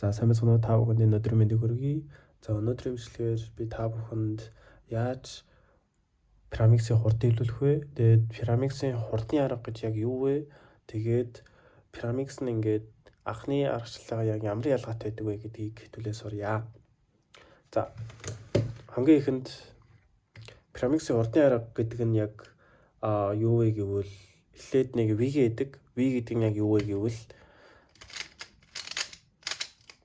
За сайн байцгаана уу та бүхэнд энэ өдрийн мэндийг хүргэе. За өнөөдрийн бичлэгээр би та бүхэнд яаж Pyramix-ийн хурдыг илүүлэх вэ? Тэгээд Pyramix-ийн хурдны арга гэж яг юу вэ? Тэгээд Pyramix нь ингээд анхны аргачлалаа яг ямар ялгаатай байдаг вэ гэдгийг хэвлээ сурья. За хамгийн ихэнд Pyramix-ийн хурдны арга гэдэг нь яг юу вэ гэвэл эхлээд нэг V гэдэг. V гэдэг нь яг юу вэ гэвэл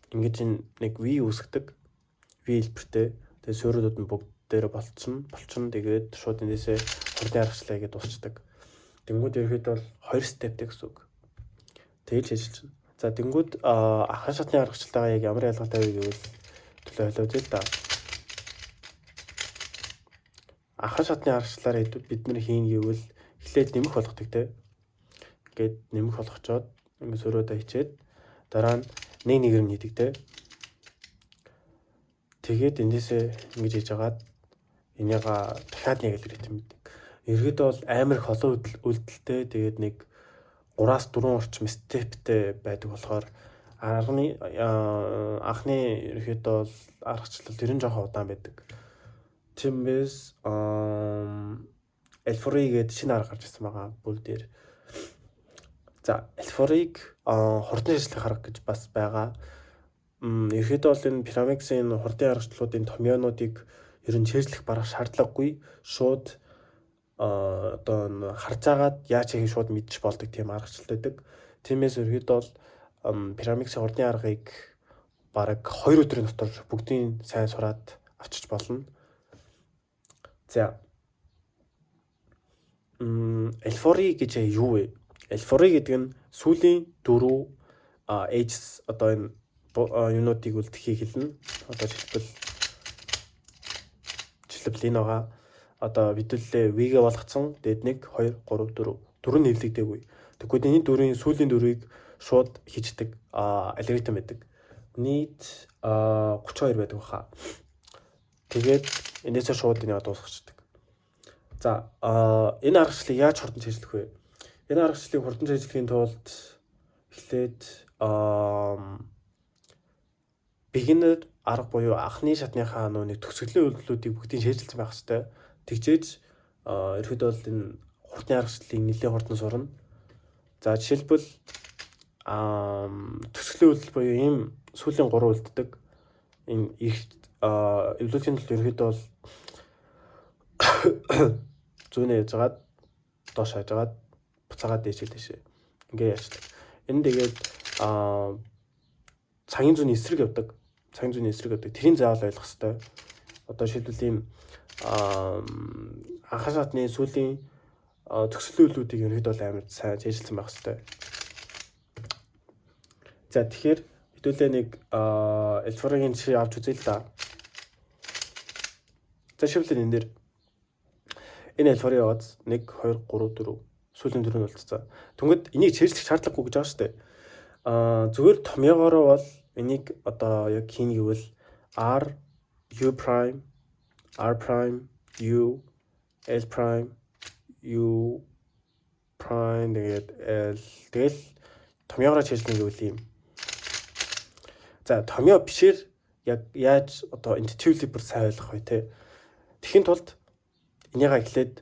ингэж нэг V үүсгдэг. V хэлбэртэй. Тэгээд суурьнууд нь бүгд дээр болчихно. Тэгээд шууд эндээсээ хурдны аргачлалаа гэж дуусчдаг. Тэнгүүд ерөөд бол 2 стептэй гэсэн үг. Тэгж ажиллана. За тэнгүүд ахын шатны аргачлалтаа яг ямар ялгаатай вэ гэвэл төлөө ойлоо зэл да. Ахын шатны аргачлалаар бид нар хийн гэвэл эхлээд нэмэх болгодог те. Ингээд нэмэх болгочоод ингээд суурьудаа хичээд дараа нь нэгээр нь хийдэг те. Тэгээд эндээсээ ингэж хийж агаад энийга дахиад нэг алгоритм гэдэг. Ерөөдөө бол амар холоо үйлдэлтэй тэгээд нэг 3-4 орчим стептэй байдаг болохоор анхны ерөөдөө бол аргачлал ер нь жоохон удаан байдаг. Тиймээс L4-ыг гээд шинэ арга гарч ирсэн байгаа бүл дээр. За L4-ыг хурдны ажлын арга гэж бас байгаа. Ерөөдөө бол энэ Pyramix-ийн хурдын аргачлалуудын томьёонуудыг ер нь чэйжлэх барах шаардлагагүй. Шууд одоо харж агаад яаж хийх шууд мэдчих болдог тийм аргачлал байдаг. Тиймээс ерөөдөө бол Pyramix-ийн хурдны аргыг бараг 2 өдрийн дотор бүгдийг сайн сураад авчиж болно. За L4 гэж юу вэ? L4 гэдэг нь сүүлийн 4 edges одоо энэ юунуудыг үлдэхийг хэлнэ. Одоо жишээлбэл энэ байгаа. Одоо хэдүүлээ V-гээ болгоцсон. Тэгээд 1 2 3 4 4 нэвлэгдээгүй. Тэгвэл энэ дөрвийн сүүлийн дөрвийг шууд хийждэг алгоритм байдаг. Нийт 32 байдаг баха. Тэгээд энээсээ шууд энэ дуусчихдаг. За энэ аргачлалыг яаж хурдан чийжлэх вэ? Энэ аргачлалыг хурдан чийжлэхийн тулд эхлээд beginner арга буюу анхны шатныхаа нэг төгсгөлийн үйлдэлүүдийг бүгдийг шийдэлцэн байх хэрэгтэй. Тэгжээж ерөөдөө бол энэ хурдны аргачлалыг нэлээд хурдан сурна. За жишээлбэл төгсгөлийн үйлдэл буюу ийм сүүлийн 3 үлддэг. Энэ их эволюцийн тулд ерөөдөө бол зүүнээ яжгаад доош хажгаад буцаагаад дээшээ. Ингээ яачдаг. Энэ тэгээд цагийн зүүнний эсрэг явдаг. Тэрийг заавал ойлгох хэрэгтэй. Одоо жишээлбэл ийм анхны шатны сүүлийн төгсгөлийн үйлдэлүүдийг ерөөдөө бол амар сайн чийжлсэн байх хэрэгтэй. За тэгэхээр хэдүүлээ нэг L4-ийн жишээ авч үзье л да. За жишээлбэл энэ дээр энэ L4-ийн яваад 1 2 3 4 сүүлийн 4 нь болцсон. Түнгэд энийг чийжлэх шаардлагагүй гэж байгаа шүү дээ. Зүгээр томьёогоороо бол энийг одоо яг хийн гэвэл R U prime R prime U L prime U prime тэгээд L тэгэл томьёогоороо чийжлэх гэвэл ийм. За томьёо бишээр яг яаж одоо intuitively сайн ойлгох вэ те. Тэхийн тулд энийгээ эхлээд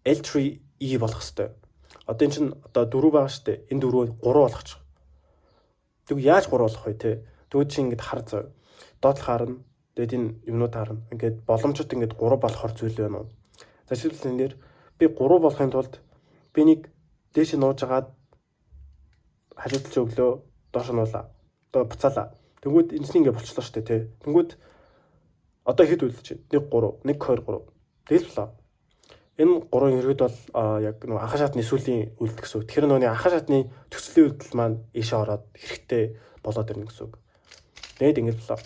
L3E болох хэрэгтэй. Одоо энэ чинь одоо 4 байгаа шүү дээ. Энэ 4-өө 3 болгочих. Тэгвэл яаж 3 болох вэ те? Тэгвэл чи ингэж хар зав. Доотлох харна. Тэгээд энэ юмнууд харна. Ингээд боломжит ингэж 3 болохоор зүйл байна уу? За жишээлбэл энэ дээр би 3 болохын тулд би нэг дээш нууж агаад хажуудалж өглөө доош нуулаа. Одоо буцаалаа. Тэгвэл энэ чинь ингэ болчлоо шүү дээ те. Тэгвэл одоо хэд үлдэж байна? 1 3 1 2 3. Тэгэл болоо. Энэ 3 ерөөд бол яг нэг анхан шатны сүүлийн үйлдэл гэсэн үг. Тэгэхээр нөгөө анхан шатны төгсгөлийн үйлдэл маань ийшээ ороод хэрэгтэй болоод ирнэ гэсэн үг. Тэгээд ингэж болоо.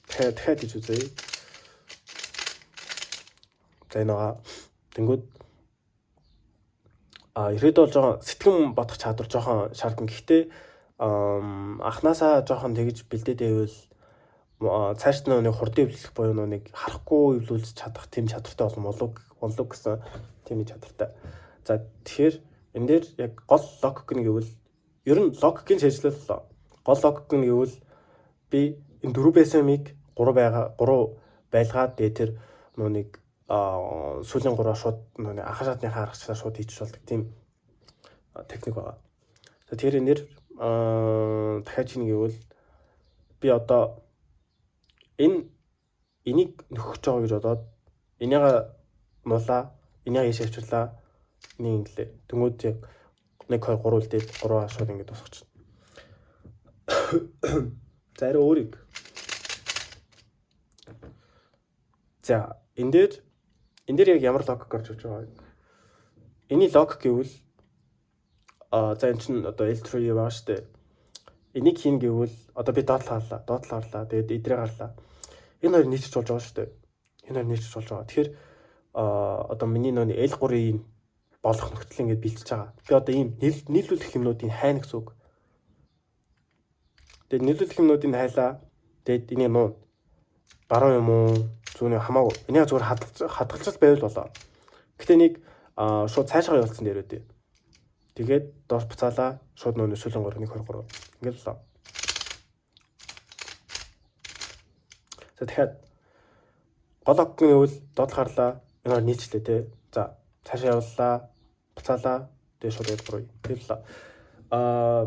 Дахиад хийж үзье. За энэ байгаа. Тэнгүүд ерөөд бол жоохон сэтгэн бодох чадвар жоохон шаардна. Гэхдээ анханасаа жоохон тэгж бэлдээд байвал цааш нь нэг хурдан эвлэх буюу нэг харахгүй эвлүүлж чадах тийм чадвартай болов гэсэн тийм чадвартай. За тэгэхээр энэ дээр яг гол логик нь гэвэл ер нь логикийн шийдлэл гол логик нь гэвэл би энэ 4 байсан юмыг 3 байлгаад тэгээд тэр нэг сүүлийн 3 шууд нэг анхан шатныхаа аргачлалаар шууд хийчих болдог тийм техник байгаа. Тэгэхээр энээр дахиад чинь гэвэл би одоо энийг нөхөж байгаа гэж бодоод энийгээ нулаа, энийг ийш авчирлаа, энийг инглээ. Тэнгүүд яг 1 2 3 үлдээд 3 шууд ингэж тусгачих. За арай өөрийг. За энэ дээр яг ямар логик гарч ирж байгаа вэ? Эний логик гэвэл за энэ чинь одоо L3 байгаа шүү дээ. Энийг хийн гэвэл одоо би доотлол харлаа. Тэгээд эдрээ гарлаа. Энэ хоёр нийцэж болж байгаа шүү дээ. Тэгэхээр одоо миний нөө L3-ийн болох нөхцөл ингэж бэлтэж байгаа. Би одоо ийм нийлүүлэх юмнуудыг хайна гэсэн үг. Тэгээд нийлүүлэх юмнуудыг хайлаа. Тэгээд энийг нуу баруун юм уу зүүн хамаагүй. Энийг зүгээр хадгалж байвал болоо. Гэтэ нэг шууд цаашаа явуулсан дээр үү. Тэгээд доош буцаалаа. Шууд нөө сүүлийн 3 1 2 3 ингэж болоо. За тэгэхээр гол ог гэвэл доотлох харлаа. Энэ нийцлээ тий. За цаашаа явууллаа. Буцаалаа. Тэгээд шууд L3. Тэгэл болоо.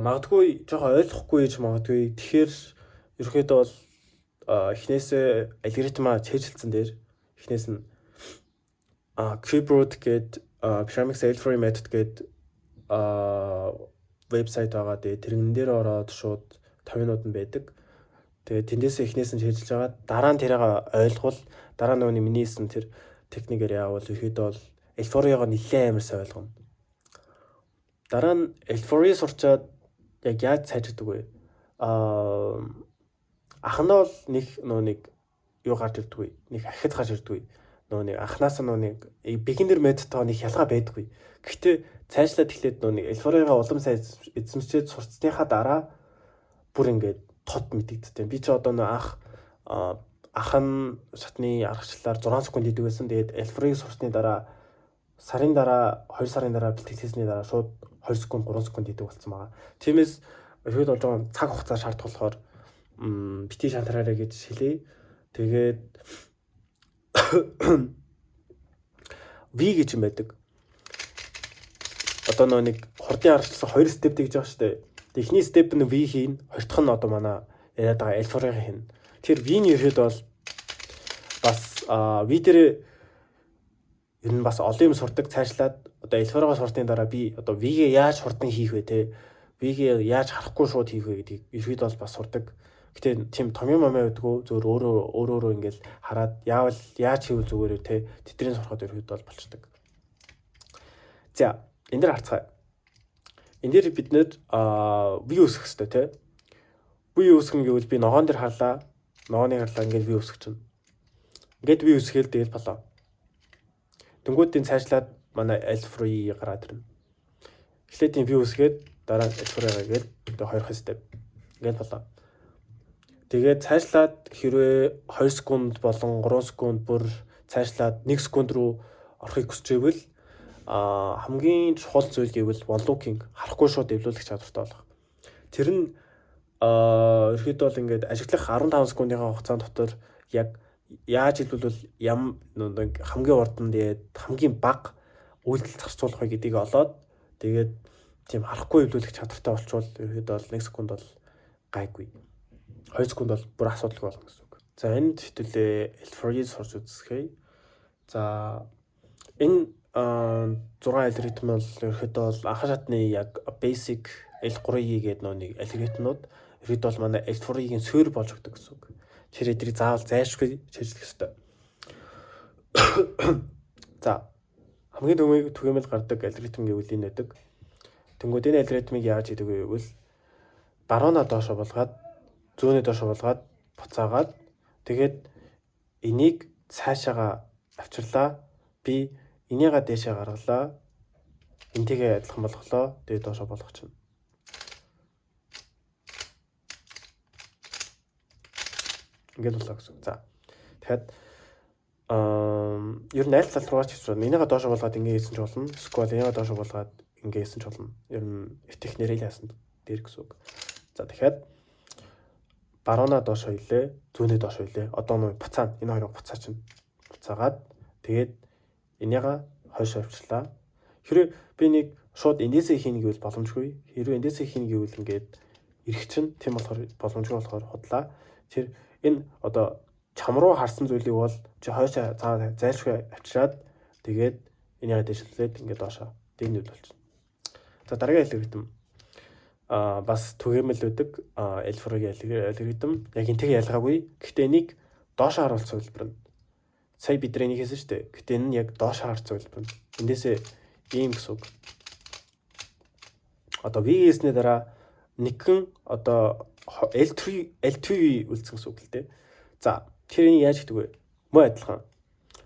Магадгүй жоохон ойлгохгүй гэж магадгүй. Тэгэхээр ерөөхдөө бол эхнээсээ алгоритмаа чэйжилсэн дээр эхнээс нь Keyboard гээд Pyramix L3 method гээд вебсайт байгаа. Тэгээд тэрэн дээр ороод шууд 50-нууд нь байдаг. Тэгээд тэндээсээ эхнээс нь чэйжилж байгаа. Дараа нь тэрийг ойлгвол дараа нь миний хийсэн тэр техникээр яавал ерөөхдөө бол L4-ыг нэлээд амар сайн ойлгоно. Дараа нь L4-ыг сурчаад яг яаж сайжирдаг вэ? Анхандаа бол нэг юу гарч ирдэггүй. Нэг ахиц гарч ирдэггүй. Нэг анханаас нэг beginner method-тойгоо нэг ялгаа байдаггүй. Гэхдээ цаашлаад эхлээд нэг L4-ыг улам сайн эзэмшээд сурцсныхаа дараа бүр ингээд тод мэдэгддэг. Би ч одоо анхан шатны аргачлалаар 6 секунд хийдэг байсан. Тэгээд L4-ыг сурсны дараа сарын дараа 2 сарын дараа бэлтгэсний дараа шууд 2 секунд 3 секунд хийдэг болсон байгаа. Тиймээс ерөөд болж байгаа цаг хугацаа шаардах болохоор бити шантраарэ гэж хэлээ. Тэгээд V гэж юм байдаг. Одоо нэг хурдын аргачлал 2 степ гэж байгаа шүү дээ. Эхний степ нь V хийн, хоёр дахь нь одоо манай яриад байгаа L4-ыг хийн. Тэгэхээр V-ний ерөөд бол бас V дээр ер нь бас олон юм сурдаг цаашлаад одоо L4-ыг сурсны дараа би одоо V-гээ яаж хурдан хийх вэ те? V-гээ яаж харахгүй шууд хийх вэ гэдгийг ерөөд бол бас сурдаг. Гэтэ тийм том юм байдгүй зөвөр өөрөө ингээл хараад яаж хийвэл зүгээр те тэдний сурахад ерөөд бол болчдөг. За энэ дээр харцгаая. Энэ дээр бид нэр V үүсгэх хэрэгтэй те. V үүсгэн гэвэл би ногоон дээр харлаа. Ногооныг харлаа ингээд V үүсгэж чинь. Ингээд V үүсгээл тэгэл болоо. Дөнгүүдийн цаашлаад манай L3 гараад ирнэ. Эхлээд тийм V үүсгээд дараа нь L3 гээд одоо 2 степ ингээд болоо. Тэгээд цаашлаад хэрвээ 2 секунд болон 3 секунд бүр цаашлаад 1 секунд руу орохыг хүсчээвэл хамгийн чухал зүйл гэвэл one looking харахгүй шууд эвлүүлэх чадвартай болох. Тэр нь ерөөд бол ингээд ажиглах 15 секундын хугацаанд дотор яг яаж хэлбэлвэл хамгийн урданд хамгийн бага үйлдэл зарцуулах вэ гэдгийг олоод тэгээд тийм харахгүй эвлүүлэх чадвартай болчвол ерөөд бол 1 секунд бол гайгүй. 2 секунд бол бүр асуудалгүй болно гэсэн үг. За энд хэвтүүлээ L4-ийг сурч үзсгэе. За энэ 6 алгоритм бол ерөөхдөө бол анхан шатны яг basic L3-ийг гэдэг нэг алгоритмнууд ерөөд бол манай L4-ийн суурь болж өгдөг гэсэн үг. Тэр эдрийг заавал зайлшгүй чиглэх ёстой. За хамгийн түгээмэл гардаг алгоритм гэвэл энэ байдаг. Тэнгүүд энэ алгоритмыг яаж хийдэг вэ гэвэл баруунаа доошо болгоод зүүнээ доошо болгоод буцаагаад тэгээд энийг цаашаага авчирлаа. Би энийгээ дээшээ гаргалаа. Энтэйгээ адилхан болголоо. Тэгээд доошо болгочихно. Ингээд болоо гэсэн. За. Тэгэхээр ер нь аль тал руу ч хийсэн. Энийгээ доошо болгоод ингэ хийсэн ч болно. Эсвэл энийгээ доошо болгоод ингэ хийсэн ч болно. Ер нь техникээр яасан дээр гэсэн үг. За тэгэхээр баруунаа доош хоёлээ, зүүнээ доош хоёлээ. Одоо нөө буцаа энэ хоёрын буцаа чинь буцаагаад тэгээд энийга хойш авчлаа. Хэрвээ би нэг шууд эндээсээ хийнэ гэвэл боломжгүй. Хэрвээ эндээсээ хийнэ гэвэл ингээд ирэх чинь тийм болохоор боломжгүй болохоор худлаа. Тэр энэ одоо чам руу харсан зүйлийг бол чи хойш зайлшгүй авчираад тэгээд энийгээ дэвшлээд ингээд доошоо дээний үйл болчихно. За дараагийн алгоритм бас түгээмэл үүдэг эльфорогийн алгоритм яг энтэйг ялгаагүй. Гэхдээ энийг доошоо харуулсан хэлбэр нь сая бид энийг хийсэн шүү дээ. Гэхдээ энэ нь яг доошоо харсан хэлбэр нь. Эндээсээ ийм гэсэн үг. Одоо V-гээсний дараа нэгэн одоо L2V үлдсэн гэсэн үг л дээ. За тэгэхээр энийг яаж хийдэг вэ? Мөн адилхан.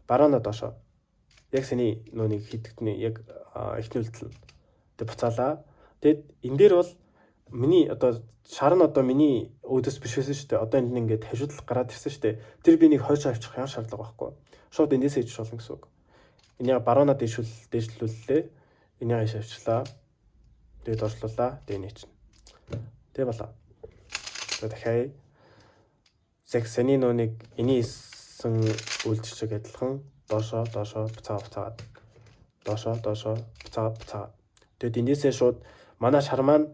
Баруунаа доошоо. Яг саний нөөнийг хийдэгтний яг эхний үйлдэл нь. Тэг буцаалаа. Тэгэд энэ дээр бол миний одоо шар нь одоо миний өөдөөс биш байсан шүү дээ. Одоо энд нь ингээд хажуудлах гараад ирсэн шүү дээ. Тэр би нэг хойш авчих ямар шаардлага байхгүй. Шууд эндээс хийж болно гэсэн үг. Энийг баруунаа дээшлүүллээ. Энийг хойш авчлаа. Тэгээд орчлуулаа. Тэгээд нээчихнэ. Тэг болоо. За дахиад сексэний нөөник эний хийсэн үйлдэлчиг адилхан доошоо буцаагаад доошоо буцаагаад. Тэгээд эндээсээ шууд манай шар маань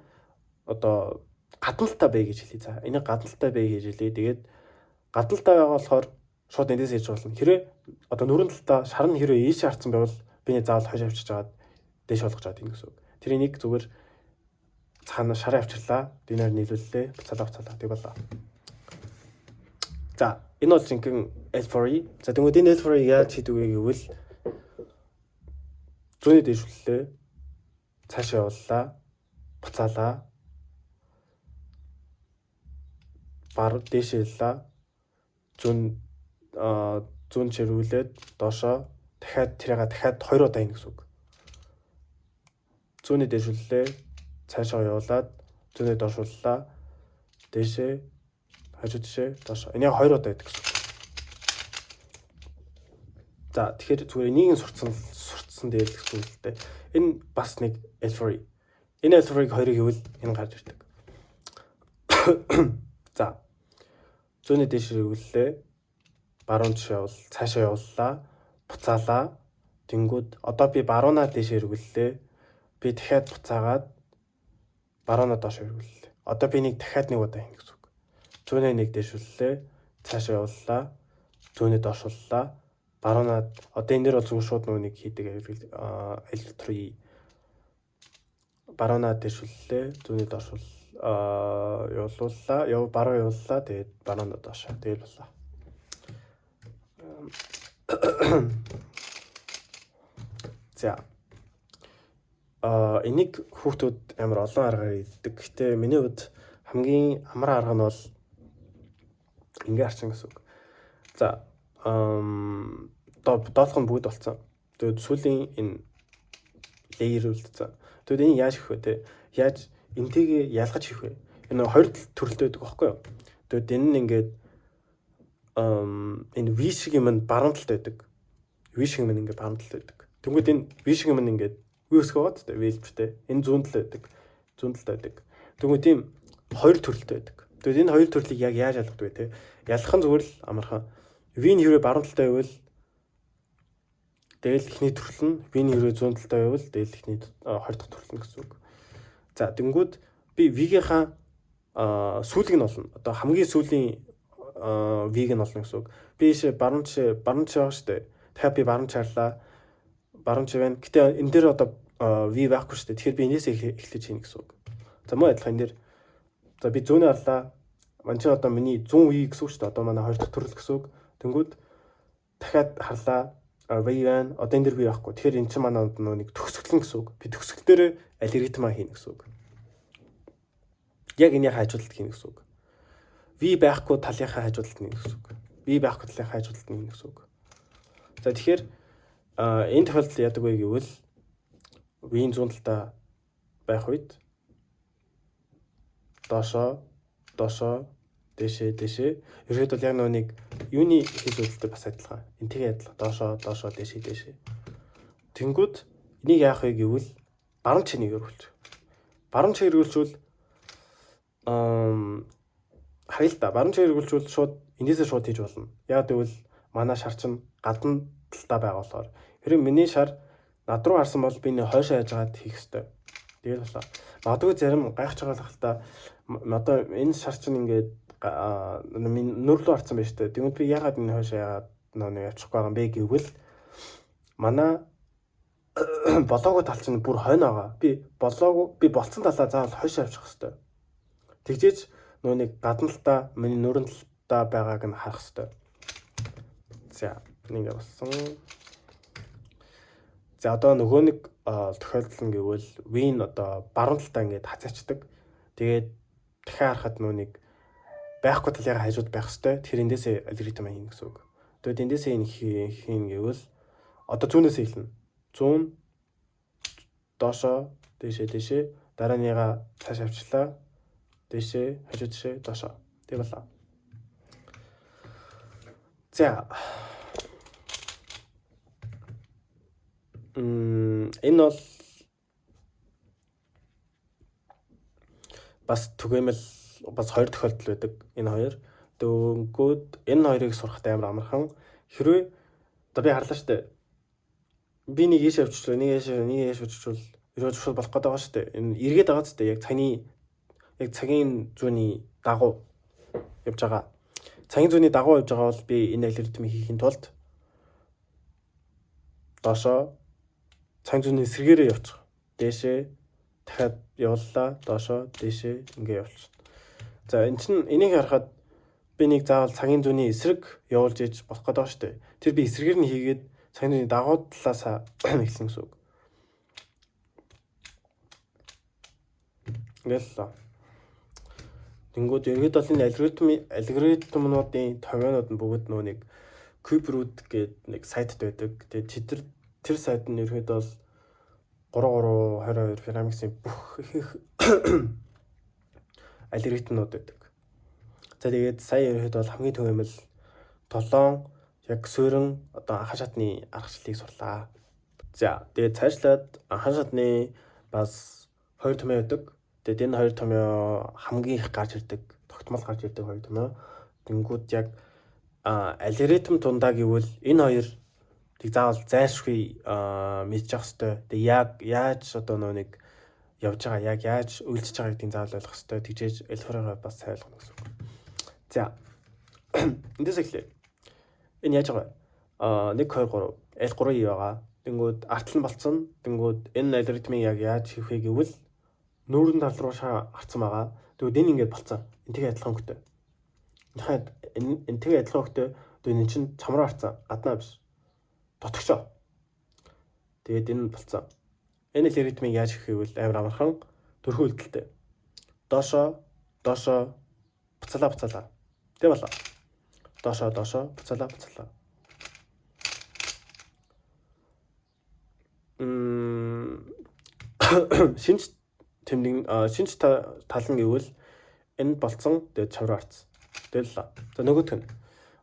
одоо гадналтай бай гэж хэлье. За энийг гадналтай бай гэж хэлье. Тэгээд гадналтай байгаа болохоор шууд эндээс хийж болно. Хэрвээ одоо нүрэн талтаа шар нь хэрвээ ийш харцсан байвал биний заавал хойш авчиж жагаад дээш болгож чад юм гэсэн үг. Тэр энийг зүгээр цаана шараа авчирлаа. Динаар нийлүүллээ. Буцаалаа. Тэг болоо. За энэ бол жинхэнэ L4. За тэгвэл энэ L4 яаж хийдэг вэ гэвэл зүүнээ дээшүүллээ. Цаашаа явууллаа. Буцаалаа. Дээшээлээ зүүн чирүүлээд доошоо дахиад 2 удаа ийн гэсэн үг. Зүүнээ дээшүүллээ, цаашаа явуулаад зүүнээ доошууллаа, дээшээ, хажуу дээшээ, доошоо. Энийг 2 удаа хийдэг гэсэн үг. За тэгэхээр зүгээр энийг сурцсан дээр гэсэн үг л дээ. Энэ бас нэг L4. Энэ L4-ыг 2-ыг гэвэл энэ гарч ирдэг. За зүүнээ дээш хэрэглээ. Баруун цаашаа явууллаа. Буцаалаа. Тэнгүүд одоо би баруунаа дээш хэрэглээ. Би дахиад буцаагаад баруунаа доош хэрэглээ. Одоо би нэг дахиад нэг удаа хийнэ гэсэн үг. Зүүнээ нэг дээшүүллээ. Цаашаа явууллаа. Зүүнээ доошлууллаа. Баруунаа одоо энэ дээр бол зүгээр шууд нэг хийдэг L3 баруунаа дээшүүллээ. Зүүнээ доошлууллаа. Баруун явууллаа. Тэгээд баруунаа доош. Тэгэл боллоо. За. Энийг хүүхдүүд амар олон аргаар хийдэг. Гэхдээ миний хувьд хамгийн амар арга нь бол ингээ арчин гэсэн үг. За, доолох нь бүгд болцсон. Тэгээд сүүлийн энэ layer үлдсэн. Тэгээд энийг яаж хийх вэ те? Яаж энтэйгээ ялгаж хийх вэ? Энэ хоёр төрөлтэй байдаг байхгүй юу? Тэгээд энэ нь ингээд энэ V шиг юм нь баруун талд байдаг. V шиг юм ингээд баруун талд байдаг. Тэнгүүд энэ V шиг юм ингээд U-сгөө гот те V-тэй. Энэ зүүн талд байдаг. Зүүн талд байдаг. Тэнгүүд тийм хоёр төрөлтэй байдаг. Тэгээд энэ хоёр төрлийг яг яаж ялгадаг вэ те? Ялах нь зүгээр л амархан. V-ний хэрэг баруун талтай байвал дээл ихний төрөл нь, V-ний хэрэг зүүн талтай байвал дээл ихний хоёр дахь төрөл нь гэсэн үг. За тэнгүүд би V-гийнхаа сүүлийг нь олно. Одоо хамгийн сүүлийн V-г нь олно гэсэн үг. Би баруун байгаа шүү дээ. Дахиад би баруун чарлаа. Баруун ч байна. Гэтэ энэ дээр одоо V байхгүй шүү дээ. Тэгэхээр би энэсээ эхлэж хийнэ гэсэн үг. За мөн адилхан энэ дээр за би зүүнээ харлаа. Мань чи одоо миний зүүн V гэсэн үг шүү дээ. Одоо манай хоёр дахь төрөл гэсэн үг. Тэнгүүд дахиад харлаа. V байна. Одоо энэ дээр V байхгүй. Тэгэхээр эн чинь манай нэг төгсгөлн гэсэн үг. Би төгсгөл дээр алгоритмаа хийнэ гэсэн үг. Яг энийг хажуудалд хийнэ гэсэн үг. V байхгүй талынхаа хажуудалд хийнэ гэсэн үг. V байхгүй талынхаа хажуудалд хийнэ гэсэн үг. За тэгэхээр энэ тохиолдолд яадаг вэ гэвэл V-ийн зүүн талдаа байх үед доошоо дээшээ. Ерөөд бол яг нэг юуны хийж үзэлтэй бас адилхан. Энтэйгээ адилхан доошоо дээшээ. Тэнгүүд энийг яах вэ гэвэл баруун чинийг өргүүлж. Баруун чиг өргүүлжүүл харъя л да. Баруун чигээр эргүүлжүүл шууд эндээсээ шууд хийж болно. Яг тэгвэл манай шар чинь гадна талдаа байгаа болохоор хэрэг миний шар над руу харсан бол би нэг хойшоо яаж байгаад хийх ёстой. Тэгээд болоо. Магадгүй зарим гайхаж байгаа л хальтаа одоо энэ шар чинь ингээд минь нүр рүү харсан байж тээ. Тэгвэл би ягаад энэ хойшоо ягаад нэг явчихгүй байгаа юм бэ гэвэл манай болоогүй тал чинь бүр хойно байгаа. Би болцсон талаа заавал хойшоо авчих хэрэгтэй. Тэгжээч нэг гадна талдаа миний нүрэн талдаа байгааг нь харах хэрэгтэй. За ингэ болсон. За одоо нөгөө нэг тохиолдол нь гэвэл win одоо баруун талдаа ингээд хазаачдаг. Тэгээд дахиад харахад нэг байхгүй талын хажууд байх хэвээр тэр эндээсээ алгоритм хийн гэсэн үг. Тэгээд эндээсээ энэ хийн гэвэл одоо зүүнээс хэлнэ. Зүүн доошоо дээшээ дараа нэга цааш авчлаа. Дээшээ хажуу дээшээ доошоо. Тэг болоо. За энэ бол бас түгээмэл бас хоёр тохиолдол байдаг. Энэ хоёр. Дөнгөд энэ хоёрыг сурахад амар амархан. Хэрвээ одоо би харлаа штэ. Би нэг ийш авчихлаа, нэг ийш авчихвал ерөөж шууд болох гэдэг байгаа штэ. Энэ эргээд байгаа зү яг цагийн зүүнний дагуу явж байгаа. Цагийн зүүнний дагуу явж байгаа бол би энэ алгоритмыг хийхин тулд доошоо цагийн зүүнний эсрэгээрээ явчих. Дээшээ дахиад явууллаа, доошоо дээшээ ингээ явуулчих. За энийг харахад би нэг заавал цагийн зүүнний эсрэг явуулж иж болох гэдэг байгаа штэ. Тэр би эсрэгээр нь хийгээд цагийн зүүнний дагуу талаасаа эхэлсэн гэсэн үг. Ингээл. Тэнгүүд ерөөд бол энэ алгоритмуудын томьёонууд нь бүгд нөө нэг Kuberoot гэдэг нэг сайтд байдаг. Тэгээд тэр сайт нь ерөөд бол 3322 Dynamics-ийн бүх алгоритмууд байдаг. За тэгээд сая ерөөд бол хамгийн түгээмэл 7 яг суурин одоо анхан шатны аргачлалыг сурлаа. За тэгээд цаашлаад анхан шатны бас 2 томьёо байдаг. Тэгээд энэ 2 томьёо хамгийн их гарч ирдэг, тогтмол гарч ирдэг 2 томьёо. Тэнгүүд яг алгоритм тундаа гэвэл энэ хоёр тийг заавал зайлшгүй мэдчих хэвээр. Тэгээд яаж одоо нэг явж байгаа, яг яаж үйлчж байгаа гэдгийг заавал ойлгох хэвээр. Тэгжээж L4-оор бас сайн ойлгох гэсэн үг. За. Эндээс эхлэе. Энэ яаж байгаа вэ? 1 2 3 L3 байгаа. Тэнгүүд артл нь болцсон. Тэнгүүд энэ алгоритмыг яг яаж хийх вэ гэвэл нүүрэн тал руу харцсан байгаа. Тэгвэл энэ ингээд болцсон. Энтэйгээ адилхан хөнгөтэй. Энтэйгээ адилхан хөнгөтэй. Тэгвэл энэ чинь чам руу харцсан. Гаднаа биш. Дотгошоо. Тэгээд энэ болцсон. Энэ алгоритмыг яаж хийх вэ гэвэл амар амархан дөрвөн үйлдэлтэй. Доошоо буцалаа. Тэг болоо. Доошоо буцалаа. Шинж тал нь гэвэл энэ болцсон. Тэгээд чав руу харцсан. Тэгэл л. За нөгөөх нь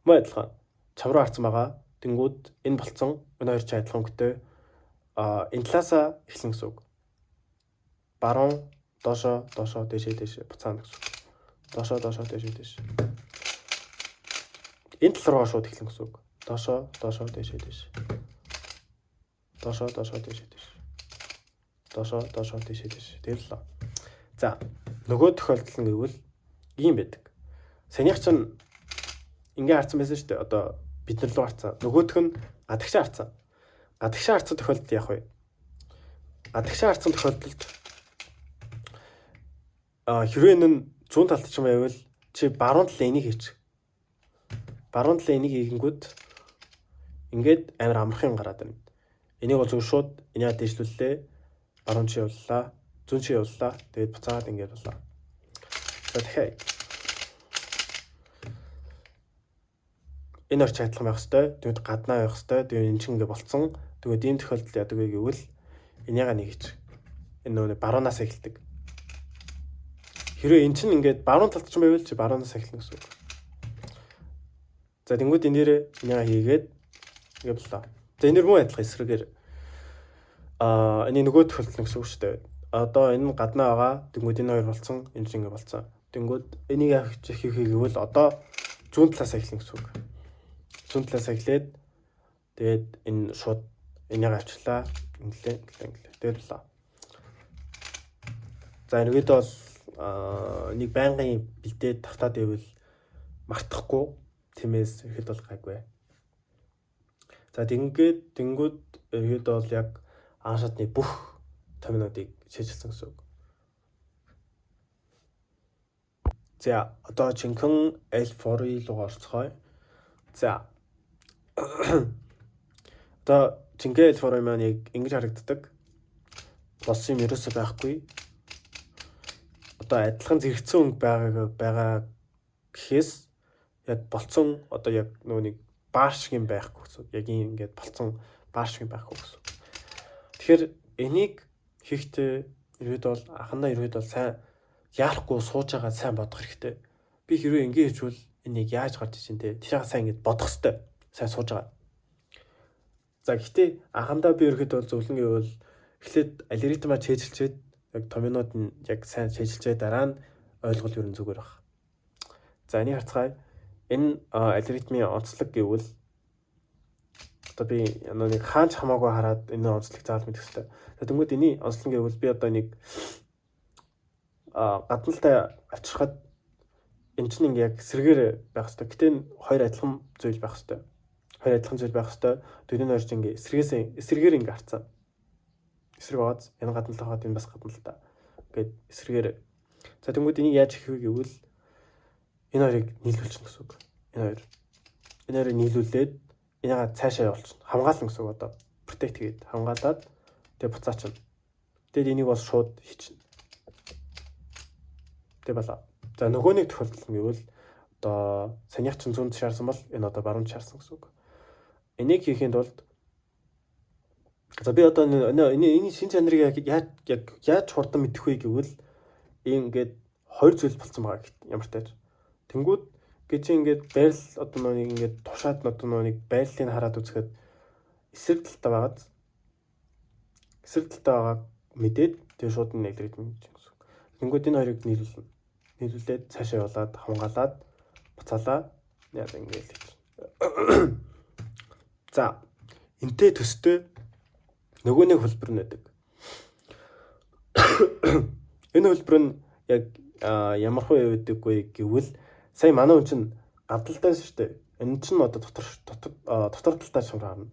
мөн адилхан. Чав руу харцсан байгаа. Тэнгүүд энэ болцсон. Энэ хоёр ч адилхан хөнгөтэй. Энэ талаасаа эхлэн гэсэн үг. Баруун доошоо дээшээ буцаана гэсэн үг. Доошоо дээшээ. Энэ тал руу шууд эхлэн гэсэн үг. Доошоо дээшээ. Доошоо дээшээ. Тэгэл л. За нөгөө тохиолдол нь гэвэл ийм байдаг. Санийх чинь ингээ харцсан байсан шүү дээ. Одоо бид нар руу харцсан. Нөгөөх нь гадагшаа харцсан. Гадагшаа харцсан тохиолдолд яах вэ? Гадагшаа харцсан тохиолдолд хэрвээ энэ зүүн талд ч юм байвал чи баруун талын энийг хийчих. Баруун талын энийг хийгэнгүүт ингээд амар амархан гараад байна. Энийг бол зөв шууд энийгээ дэвшлүүллээ. Баруун чи явууллаа, зүүн чи явууллаа. Тэгээд буцаад ингээд боллоо. За дахиад энэ орч адилхан байх хэвээр. Тэгвэл гаднаа байх хэвээр. Тэгээд энэ чинь ингээд болцсон. Тэгээд ийм тохиолдолд яадаг вэ гэвэл энийгээ нэг хийчих. Энэ нөгөө баруунаас эхэлдэг. Хэрвээ эн чинь ингээд баруун талд ч юм байвал чи баруунаас эхэлнэ гэсэн үг. За тэнгууд энэ дээрээ энийгээ хийгээд ингээд боллоо. За энэ мөн адилхан эсрэгээр энэ нөгөө тохиолдол гэсэн үг шүү дээ. Одоо энэ гаднаа байгаа. Тэнгууд энэ хоёр болцсон. Энэ чинь ингээд болцсон. Тэнгүүд энийг яах гэвэл одоо зүүн талаас эхлэн гэсэн үг. Зүүн талаас эхлээд тэгээд энэ шууд энийг авчлаа. Инглээ. Тэгээд болоо. За энэгээд бол нэг байнгын бэлдээд тавтаад ивэл мартахгүй тиймээс ихэд бол гайгүй. За тэнгүүд ихэд бол яг аашаатны бүх томинуудыг шийдэлсэн гэсэн үг. За одоо жинхэнэ L4-ийн руу орцгоё. За одоо жинхэнэ L4 маань яг ингэж харагддаг. Болсон юм ерөөсөй байхгүй. Одоо адилхан зэрэгцэн өнгө байгаа гэхээс яг болцсон одоо яг нөгөө нэг баар шиг юм байхгүй гэсэн. Яг ингээд болцсон баар шиг байхгүй гэсэн. Тэгэхээр энийг хийхдээ ирээд бол анхандаа ирээд бол сайн яарахгүй сууж байгаа сайн бодох хэрэгтэй. Би хэрвээ ингэ хийжвэл энийг яаж гарч ичэн те тэрийг сайн ингэж бодох хэрэгтэй. Сайн сууж байгаа. За гэхдээ анхандаа би ирэхэд бол зөвлөн гэвэл эхлээд алгоритмаа чэйжилчээд яг томинууд нь яг сайн чэйжилчээ дараа нь ойлгол ер нь зүгээр баг. За энийг харцгаая. Энэ алгоритмын онцлог гэвэл одоо би нэг хаач хамаагүй хараад энэ онцлог заавал мэдэх хэрэгтэй. Тэгмээд энэ онцлог гэвэл би одоо нэг гадналтай авчирхад энэ чинь яг сэргээр байх хэрэгтэй. Гэтэ хоёр адилхан зүйл байх хэрэгтэй. Хоёр адилхан зүйл байх хэрэгтэй. Дөрөв хоёр чинь ингээ эсрэгээр ингээ харцсан. Эсрэг бааз энэ гадналтай хаад энэ бас гадналтай. Ингээд эсрэгээр. За тэгмээд энийг яаж хийх вэ гэвэл энэ хоёрыг нийлүүлчихнэ гэсэн үг. Энэ хоёрыг нийлүүлээд энийг цаашаа явуулчихна. Хамгаална гэсэн үг одоо. Protect гээд хамгаалаад тэгээ буцаачна. Тэгээд энийг бас шууд хийчихнэ. Тэгээ болоо. За нөгөө нэг тохиолдол нь гэвэл одоо санийх чинь зүүнд шаарсан бол энэ одоо баруун шаарсан гэсэн үг. Энийг хийхэд бол за би одоо энэ шин чанарыг яаж хурдан мэдэх вэ гэвэл ингээд хоёр зүйл болцсон байгаа ямар тааж. Тэнгүүд гэж ингээд байрал одоо нэг ингээд тушаад одоо нэг байрлалыг хараад үзэхэд эсрэг талтай байгаад эсрэг талтай байгааг мэдээд тэгээ шууд нь алгоритм гэж гэсэн үг. Тэнгүүд энэ хоёрыг нийлүүлнэ. Нийлүүлээд цаашаа явуулаад хамгаалаад буцаалаа. Яг ингээд л. За энтэй төстэй нөгөө нэг хөлбөр нь байдаг. Энэ хөлбөр нь яг ямар хөө байдаггүй гэвэл сая манай хүн чинь гадалтайс шүү дээ. Энэ чинь одоо дотор талтай шуурна.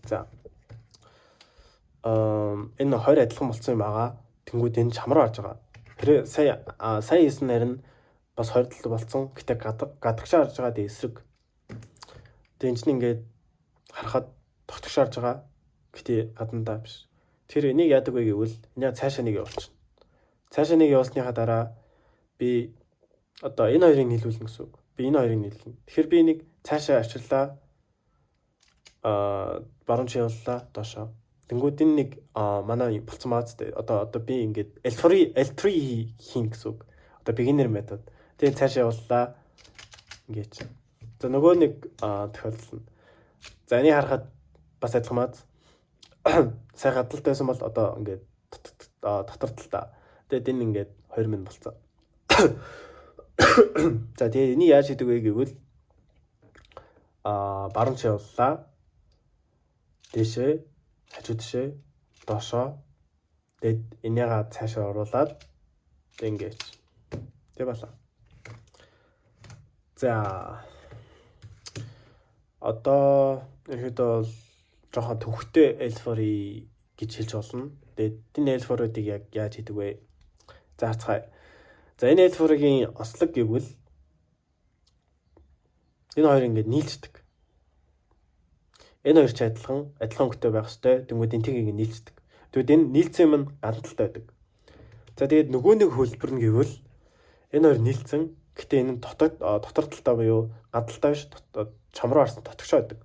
За энэ хоёр адилхан болсон юм байгаа. Тэнгүүд энэ чам руу харж байгаа. Тэр сая хийсэн харин бас хоёр талд болсон. Гэтэ гадагшаа харж байгаа эсрэг. Тэгээ энэ чинь ингээд харахад тогтгош харж байгаа. Гэтэ гадандаа биш. Тэр энийг яадаг вэ гэвэл энэ цаашаа нэг явуулчихна. Цаашаа нэг явуулсныхаа дараа би одоо энэ хоёрыг нийлүүлнэ гэсэн үг. Би энэ хоёрыг нийлүүлнэ. Тэгэхээр би энийг цаашаа авчирлаа. Баруун явууллаа доошоо. Тэнгүүд энэ нэг манай болцсон бааз тэ одоо би ингээд L3 хийн гэсэн үг. Одоо beginner метод. Тэгээ цаашаа явууллаа. Ингээд. За нөгөө нэг тохиолдол нь. За энийг харахад бас адилхан бааз. Сайн гадалтайсан бол одоо ингээд дотор талтай. Тэгээд энэ ингээд 2 минут болцсон. За тэгээ энийг яаж хийдэг вэ гэвэл баруун явууллаа. Дэшээ, хажуу дэшээ, доошоо. Тэгээд энийгээ цаашаа оруулаад ингэж. Тэг болоо. За одоо ихэд бол жоохон төвхтэй L4 гэж хэлж болно. Тэгээд энэ L4-уудыг яг яаж хийдэг вэ? За харцгаая. За энэ L4-гийн ослог гэвэл энэ хоёр ингэж нийлждэг. Энэ хоёр ч адилхан өнгөтэй байх хэвээр. Тэнгүүд энэ тгийг нийлцдэг. Тэгвэл энэ нийлцсэн юм гадналтай байдаг. За тэгээд нөгөө нэг хөлбөр нь гэвэл энэ хоёр нийлцсэн. Гэтэ энэ дотор талтай буюу гадалтай биш чам руу харсан дотгошоо байдаг.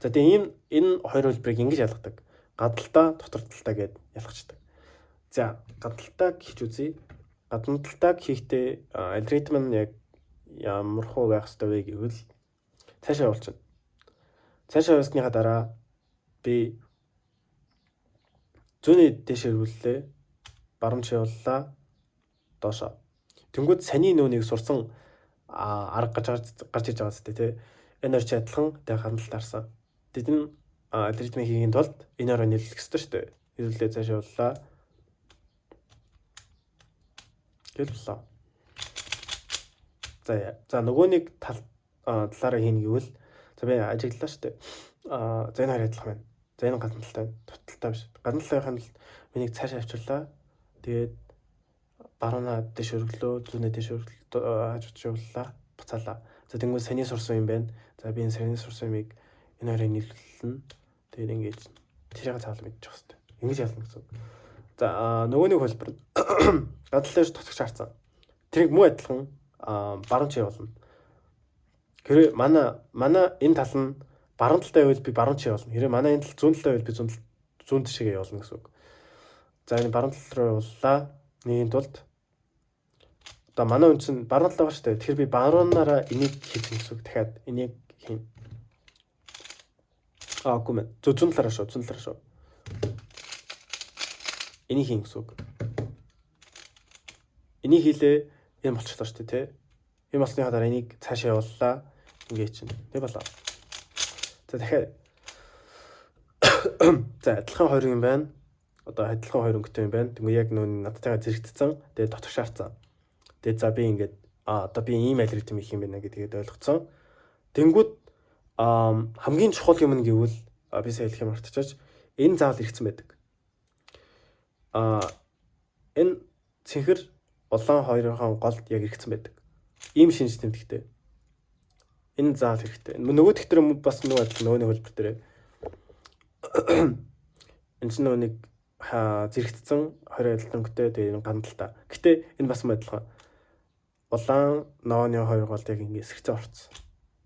За тэгээд энэ хоёр хөлбөрийг ингэж ялгадаг. Гадалтай дотор талтай гэдээ ялгачдаг. За гадалтайг хийж үзье. Гадалтайг хийхдээ алгоритм нь яг ямар хөө байх хэвээр вэ гэвэл цаашаа явуулчихна. Цаашаа явсныхаа дараа би зүүний дэш эргүүллээ. Баруун чи явууллаа. Доошоо. Тэнгүүд саний нөөнийг сурсан арга гарч иж байгаа зү тий. Энэ хоёр ч адилхан тэг хандлт харсан. Тэд нь алгоритмыг хийхин тулд энэ хоёроо нийлүүлэх ёстой шүү дээ. Нийлүүлээ цаашаа явууллаа. Гэлээ. За нөгөө нэг талаараа хийнэ гэвэл за би ажиглалаа шүү дээ. За энэ хоёр адилхан байна. За энэ гадналтай байна. Туталтай биш. Гадналтайхын тулд миний цаашаа авчирлаа. Тэгээд баруунаа дэш өргөлөө, зүүнээ дэш хажууч явууллаа. Буцаалаа. За тэнгуү саний сурсан юм байна. За би энэ саний сурсан юмыг энэ хоёрыг нийлүүлнэ. Тэгээд ингэж тэрийг цаавал мэдчих хэвээр. Ингэж ялна гэсэн. За нөгөө нэг хөлбөр гадналтай тотгож харсан. Тэрийг муу адилхан баруун чи явуулна. Хэрвээ манай энэ тал нь баруун талтай байвал би баруун чи явуулна. Хэрвээ манай энэ тал зүүн талтай байвал би зүүн тишээ явуулна гэсэн үг. За энэ баруун тал руу явууллаа. Нийгэн тулд одоо манай хүн чинь баруун талаа ба штэ. Тэгэхээр би баруунаараа энийг хийх гэсэн үг. Дахиад энийг хийн. Үгүй мэн. Зүүн талаараа шүү. Энийг хийн гэсэн үг. Энийг хийлээ энэ болчихлоо шүү дээ, тий. Энэ болсныхаа дараа энийг цаашаа явууллаа. Ингээ чинь. Тэг болоо. За дахиад за адилхан хоёр юм байна. Одоо адилхан хоёр өнгөтэй юм байна. Тэгмээ яг нөө надтайгаа зэрэгдсэн. Тэгээд дотор шаардсан. Тэгээд за би ингээд одоо би ийм алгоритм хийх юм байна гэдгийг ойлгоцсон. Тэнгүүд хамгийн чухал юм нь гэвэл би сая хэлэх юм мартчихаж энэ заавал иргэсэн байдаг. Энэ цэнхэр улаан хоёрын голд яг иргэсэн байдаг. Ийм шинж тэмдэгтэй. Энэ заавал хэрэгтэй. Нөгөө төгтөр бас нөгөө нэг хөлбөр дээр энэ ч нөгөө нэг зэрэгцсэн 20 адилхан өнгөтэй тэгээд гандалтай. Гэтэ энэ бас адилхан. Улаан нооны хоёр голд яг ингэ эсгцээ орцсон.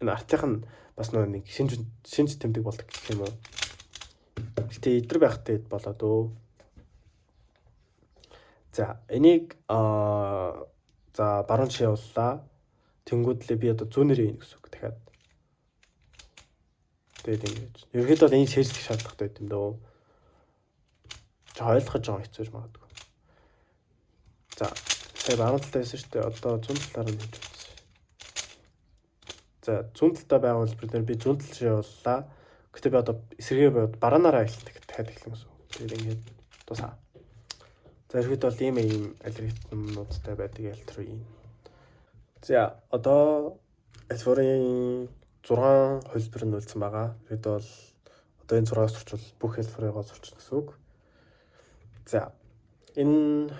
Энэ артлах нь бас нөгөө нэг шинж тэмдэг болдог гэх юм уу. Гэтэ идэр байхтай болоод өө. За энийг за баруун чи явууллаа. Тэнгүүдлээ би одоо зүүнээрээ ийн гэсэн үг дахиад. Тэгээд ингэж. Ерөнхийдөө бол энийг шийдэх шаардлагатай байт юм дөө. Ойлгож байгаа хэцүүж магадгүй. За сая баруун талтай байсан шүү дээ. Одоо зүүн талаар нь хийж үзье. За зүүн талтай байгаа хэлбэрээр би зүүн тал шиг явууллаа. Гэтэ би одоо эсрэгээ бод бараанаараа эхэлдэг дахиад эхлэх юмсан. Тэгээд ингэж тусаа. За ерөөд бол ийм алгоритмуудтай байдаг ялтруу юм. За одоо альфорын 6 хөлбөр нь үлдсэн байгаа. Ерөөд бол одоо энэ 6-аас сурчвал бүх альфорыг сурчна гэсэн үг. За энэ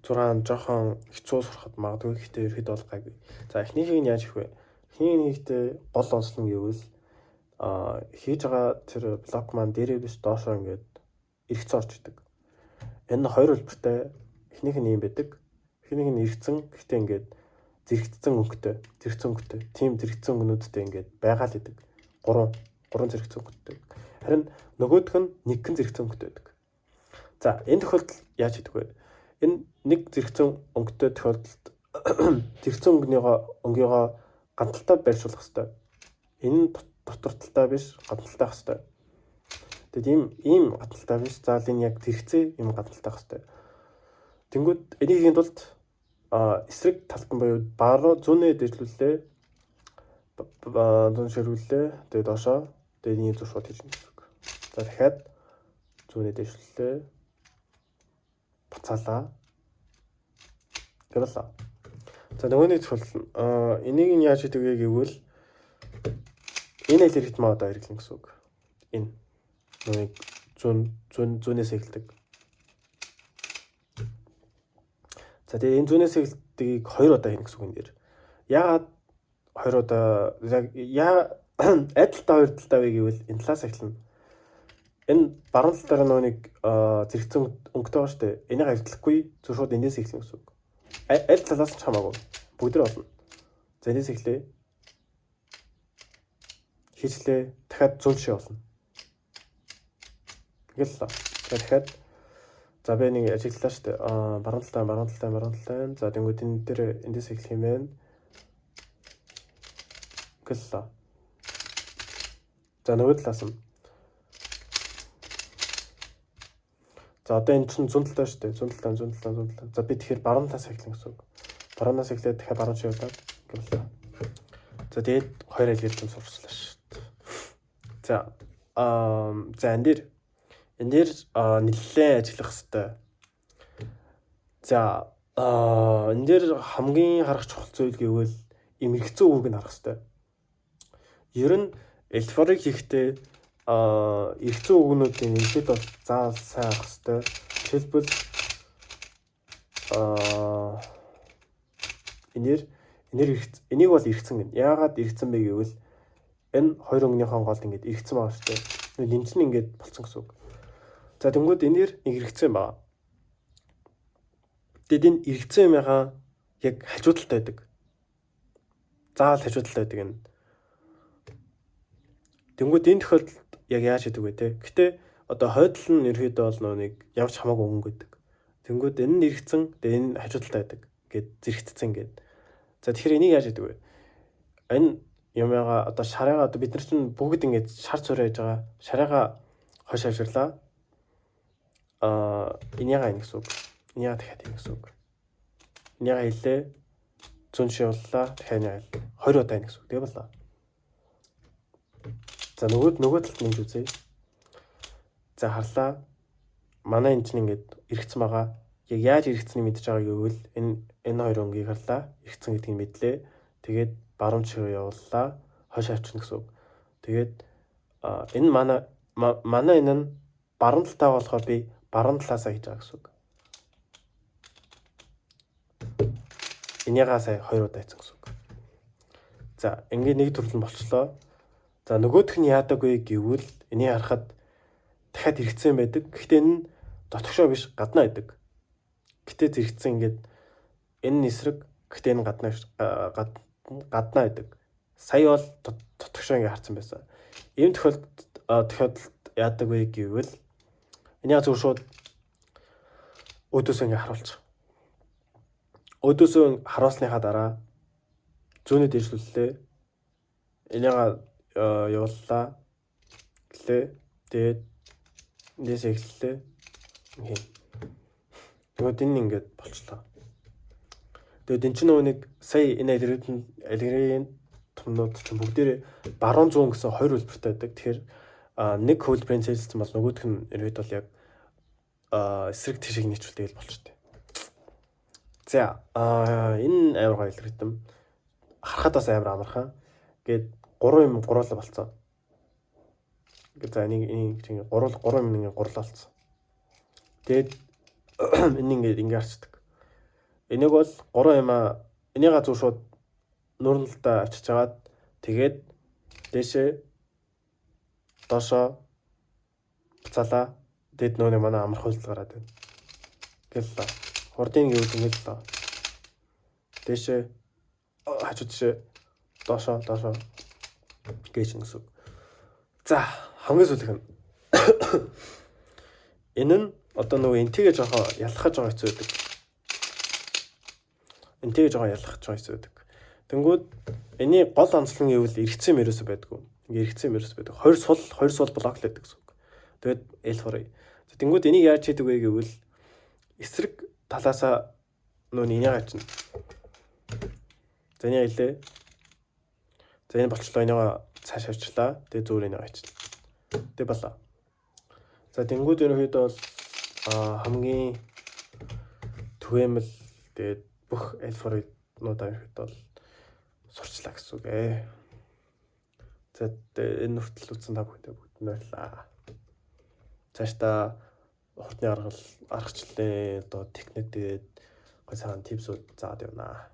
6 жоохон хэцүү сурахад магадгүй гэхдээ ерөөд бол гайгүй. За эхнийхийг нь яаж хийх вэ? Эхнийхийг гол онцлог нь гэвэл хийж байгаа тэр блок маань дээрээ биш доошоо ингээд эргэцэн орж идэг. Энэ хоёр хөлбөртэй эхнийх нь юм байдаг. Эхнийх нь эргэцэн гэхдээ ингээд зэрэгцсэн өнгөтэй. Тим зэрэгцсэн өнгөнүүдтэй ингээд байгаа л идэг. 3 зэрэгцсэн өнгөтэй. Харин нөгөөх нь нэгэн зэрэгцсэн өнгөтэй байдаг. За энэ тохиолдолд яаж хийдэг вэ? Энэ нэг зэрэгцэн өнгөтэй тохиолдолд зэрэгцэн өнгөөгөө ганталтай байршуулах хэрэгтэй. Энэ дотор талтай биш, ганталтай хэрэгтэй. Тэгэд ийм гаталтай биш. Заавал энэ яг зэрэгцээ юм гаталтай хэвээр. Тэнгүүд энийг хийх тулд эсрэг талтан буюу баруун зүүнээ дэвшлүүлээ. Зүүн ширүүлээ. Тэгээд доошоо тэгээд энэ зүг шууд хийж гэнэ гэсэн үг. За дахиад зүүнээ дэвшлүүлээ. Буцаалаа. Гэрлээ. За нөгөөний тохиолдол энийг нь яаж хийдэг вэ гэвэл энэ алгоритм одоо хэрэглэн гэсэн үг. Энэ нэг зүүнээс эхэлдэг. За тэгээ энэ зүүнээс эхэлдгийг 2 удаа хийнэ гэсэн үг энэ дэр. Яагаад 2 удаа адилтаа 2 талтай вэ гэвэл энэ талаас эхэлнэ. Энэ баруун талаараа нэг зэрэгцэн өнгөтэй байгаа шүү дээ. Энийг ажиглахгүй зөв шууд энэс эхэлнэ гэсэн үг. Аль талаас ч хамаагүй. Бүгд нь болно. За энэс эхлэе. Хийчлээ. Дахиад зүүн шиг болно. Гэлээ. Тэгэхээр за би нэг ажиглалаа шүү дээ. Баруун талтай. За тэнгууд энэ дээр эндээс эхлэх юм байна. Гэлээ. За нөгөө талаас нь. За одоо энэ чинь зүүн талтай шүү дээ. Зүүн талтай. За би тэгэхээр баруун талаас эхлэн гэсэн үг. Баруунаас эхлээд дахиад баруун шивлээд гэвэл. За тэгээд хоёр айлгаж юм сурчлаа шүү дээ. За энэ дээр нэлээд ажиллах хэрэгтэй. За энэ дээр хамгийн харах чухал зүйл гэвэл эмэрхцэн үгийг нь харах хэрэгтэй. Ер нь эльфорыг хийхдээ эрхцэн үгнүүдийн нэлээд бол заавал сайн харах хэрэгтэй. Жишээлбэл энийг бол эрхцэн гэнэ. Яагаад эрхцэн бэ гэвэл энэ хоёр өнгөнийхөө гол ингэж эрхцэн байгаа шүү дээ. Энэ чинь ингэж болцсон гэсэн үг. За тэнгууд энээр нэг эрхцэн байгаа. Тэгэд энэ эрхцэн юмгаа яг хажуудалтай байдаг. Заавал хажуудалтай байдаг энэ. Тэнгууд энэ тохиолдолд яг яаж хийдэг вэ те? Гэтэ одоо хойдол нь ерөөдөө бол нэг явж хамаагүй өнгө гэдэг. Тэнгууд энэ нь эргцэн, тэгээ энэ хажуудалтай байдаг. Гэт зэрэгцсэн гээд. За тэгэхээр энийг яаж хийдэг вэ? Энэ юмгаа одоо шараагаа одоо бид нар чинь бүгд ингэж шар цураа яаж байгаа. Шараагаа хойш авширлаа. Энийгаа ингэ гэсэн үг. Энийгаа дахиад ингэ гэсэн үг. Энийгаа хэлээ. Зүүн шивллаа. Дахиад энийгаа хэл. 20 удаа ингэ гэсэн үг. Тэгээ болоо. За нөгөө талд нэмж үзье. За харлаа. Манай энэ чинь ингээд эргэцсэн байгаа. Яг яаж эргэцсэнийг мэдж байгаа гэвэл энэ хоёр өнгийг харлаа. Эргэцсэн гэдгийг мэдлээ. Тэгээд баруун чигээр явууллаа. Хойш авчихна гэсэн үг. Тэгээд энэ манай энэ нь баруун талтай болохоор би баруун талаасаа хийж байгаа гэсэн үг. Энийгаа сая 2 удаа хийсэн гэсэн үг. За ингээд нэг төрлөн болчлоо. За нөгөөх нь яадаг вэ гэвэл энийг харахад дахиад хэрэгцсэн байдаг. Гэхдээ энэ дотгошоо биш гаднаа байдаг. Гэтэ зэрэгцсэн ингээд энэ эсрэг гэхдээ энэ гаднаа байдаг. Сая бол дотгошоо ингээд харсан байсан. Ийм тохиолдолд яадаг вэ гэвэл энийг зөв шууд өөдөөсөө ингээд харуулчих. Өөдөөсөө харуулсныхаа дараа зүүнээ дэвшлүүллээ. Энийг явууллаа. Гэлээ. Тэгээд эндээс эхэллээ. Ингээд. Тэгвэл энэ ингээд болчлоо. Тэгээд энэ чинь нэг сая энэ алгоритмын томнууд чинь бүгдээрээ баруун зүүн гэсэн хоёр хөлбөртэй байдаг. Тэгэхээр нэг хөлбөрийн цэцэлсэн бол нөгөөх нь ерөөд бол яг эсрэг тишийг нийцүүлдэг болчтой. За энэ амар гоё алгоритм харахад бас амар амархан. Гээд 3 юм гуруула болцсон. За энийг чинь 3 юм ингээ гурлалцсан. Тэгээд энийг ингээ арчдаг. Энийг бол 3 юм энийга зөв шууд нуурналдаа авчиж аваад тэгээд дээшээ доошоо буцаалаа. Тэгэд нөөний манай амар хөлт гараад байна. Гэлээ. Хурдын гэвэл ингэж л. Дээшээ хажууд дээшээ доошоо гэж гэсэн. За хамгийн сүүлийнх нь энэ нь одоо нөгөө энтэйгээ жоохон ялахаж байгаа хэцүү байдаг. Энтэйгээ жоохон ялахаж байгаа хэцүү байдаг. Тэнгүүд энэний гол онцлог нь гэвэл эргэцсэн мөрөөс байдгүй. Ингээ эргэцсэн мөрөөс байдаг. 20 сул блок л байдаг гэсэн үг. Тэгээд L4. Тэнгүүд энийг яаж хийдэг вэ гэвэл эсрэг талаасаа нөгөө энийг ачна. За энийг хэлээ. За энэ болчлоо, энийг цааш авчлаа. Тэгээ зөөр энийг ачна. Тэгээ болоо. За тэнгууд ерөнхийдөө бол хамгийн түгээмэл тэгээд бүх альфа-нуудаа ерөнхийдөө бол сурчлаа гэсэн үг ээ. За энэ хүртэл үзсэн та бүхэндээ бүгд баярлалаа. Цаашдаа хурдны аргачлалын одоо техник тэгээд гой сайхан типсүүд заадаг юм аа.